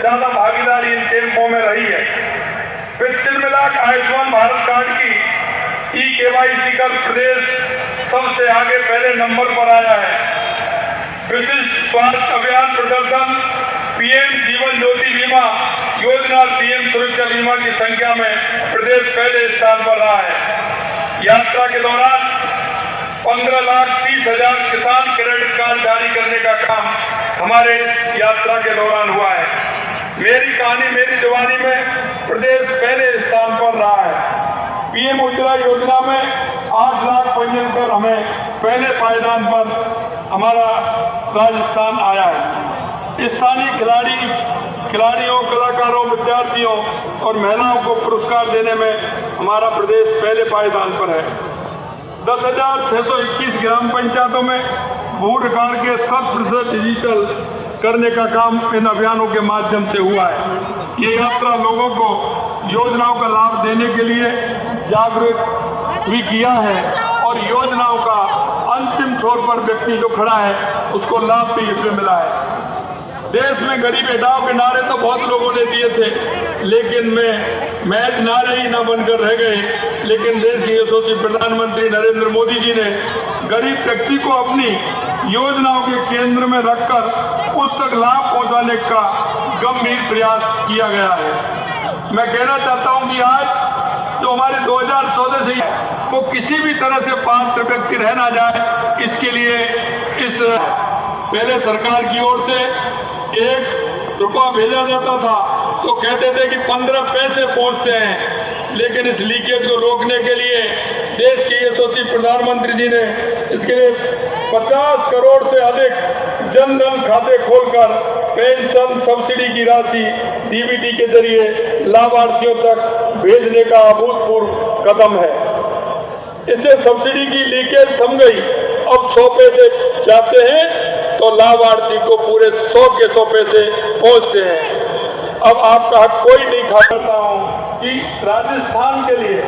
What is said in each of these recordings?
ज्यादा भागीदारी इन कैंपों में रही है। फिर कुल मिलाकर आयुष्मान भारत कार्ड की KYC कर प्रदेश सबसे आगे पहले नंबर पर आया है। विशिष्ट स्वास्थ्य अभियान प्रदर्शन, PM जीवन ज्योति बीमा योजना और PM सुरक्षा बीमा की संख्या में प्रदेश पहले स्थान पर रहा है। यात्रा के दौरान 15,30,000 किसान क्रेडिट कार्ड जारी करने का काम हमारे यात्रा के दौरान हुआ है। मेरी कहानी मेरी जवानी में प्रदेश पहले स्थान पर रहा है। PM उज्ज्वला योजना में 8 लाख पंजीयन पर हमें पहले पायदान पर हमारा राजस्थान आया है। स्थानीय खिलाड़ियों, कलाकारों, विद्यार्थियों और महिलाओं को पुरस्कार देने में हमारा प्रदेश पहले पायदान पर है। 10,621 ग्राम पंचायतों में भू रिकॉर्ड के 100% डिजिटल करने का काम इन अभियानों के माध्यम से हुआ है। ये यात्रा लोगों को योजनाओं का लाभ देने के लिए जागरूक भी किया है और योजनाओं का अंतिम छोर पर व्यक्ति जो खड़ा है उसको लाभ भी इसमें मिला है। देश में गरीब हटाओ के नारे तो बहुत लोगों ने दिए थे, लेकिन महज नारे ही न बनकर रह गए। लेकिन देश के यशस्वी प्रधानमंत्री नरेंद्र मोदी जी ने गरीब व्यक्ति को अपनी योजनाओं के केंद्र में रखकर उस तक लाभ पहुंचाने का गंभीर प्रयास किया गया है। मैं कहना चाहता हूं कि आज जो हमारे 2014 से वो किसी भी तरह से पात्र व्यक्ति रह ना जाए, इसके लिए इस पहले सरकार की ओर से 1 रुपया भेजा जाता था तो कहते थे कि 15 पैसे पहुंचते हैं, लेकिन इस लीकेज को रोकने के लिए देश के यशस्वी प्रधानमंत्री जी ने इसके लिए 50 करोड़ से अधिक जनधन खाते खोलकर पेंशन सब्सिडी की राशि DBT के जरिए लाभार्थियों तक भेजने का अभूतपूर्व कदम है। इससे सब्सिडी की लीकेज थम गई। अब 100 पैसे जाते हैं तो लाभार्थी को पूरे 100 के 100 पैसे पहुंचते हैं। अब आपका हक कोई नहीं खा करता हूं कि राजस्थान के लिए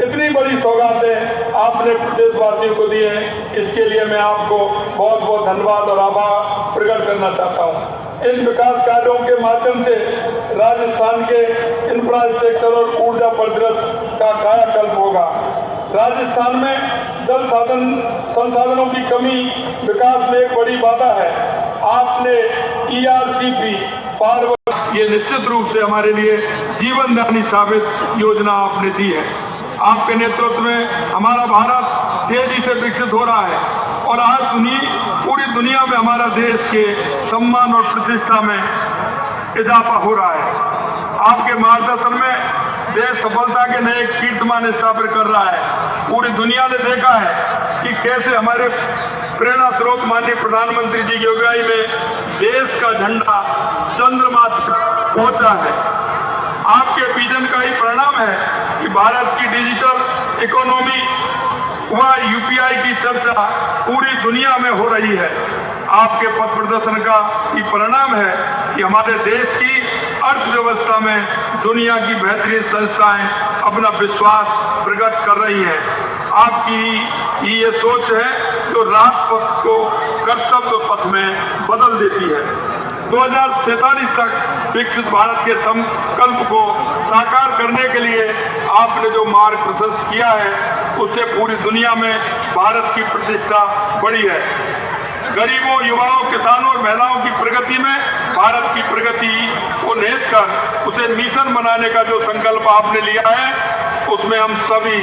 इतनी बड़ी सौगातें आपने प्रदेशवासियों को दी हैं, इसके लिए मैं आपको बहुत बहुत धन्यवाद और आभार प्रकट करना चाहता हूं। इन विकास कार्यों के माध्यम से राजस्थान के इंफ्रास्ट्रक्चर और ऊर्जा परिदृश्य का कायाकल्प होगा। राजस्थान में जल संसाधनों की कमी विकास में एक बड़ी बाधा है। आपने ERCP ये निश्चित रूप से हमारे लिए जीवनदायी साबित योजना आपने दी है। आपके नेतृत्व में हमारा भारत तेजी से विकसित हो रहा है और आज पूरी दुनिया में हमारा देश के सम्मान और प्रतिष्ठा में इजाफा हो रहा है। आपके मार्गदर्शन में देश सफलता के नए कीर्तिमान स्थापित कर रहा है। पूरी दुनिया ने देखा है कि कैसे हमारे प्रेरणा स्रोत माननीय प्रधानमंत्री जी की अगुवाई में देश का झंडा चंद्रमा तक पहुंचा है। आपके विजन का ही परिणाम है कि भारत की डिजिटल इकोनॉमी व UPI की चर्चा पूरी दुनिया में हो रही है। आपके पथ प्रदर्शन का ही परिणाम है कि हमारे देश की अर्थव्यवस्था में दुनिया की बेहतरीन संस्थाएं अपना विश्वास प्रकट कर रही हैं। आपकी ये सोच है जो राजपथ को कर्तव्य पथ में बदल देती है। 2047 तक विकसित भारत के संकल्प को साकार करने के लिए आपने जो मार्ग प्रशस्त किया है उससे पूरी दुनिया में भारत की प्रतिष्ठा बढ़ी है। गरीबों, युवाओं, किसानों और महिलाओं की प्रगति में भारत की प्रगति को निहित कर उसे मिशन बनाने का जो संकल्प आपने लिया है उसमें हम सभी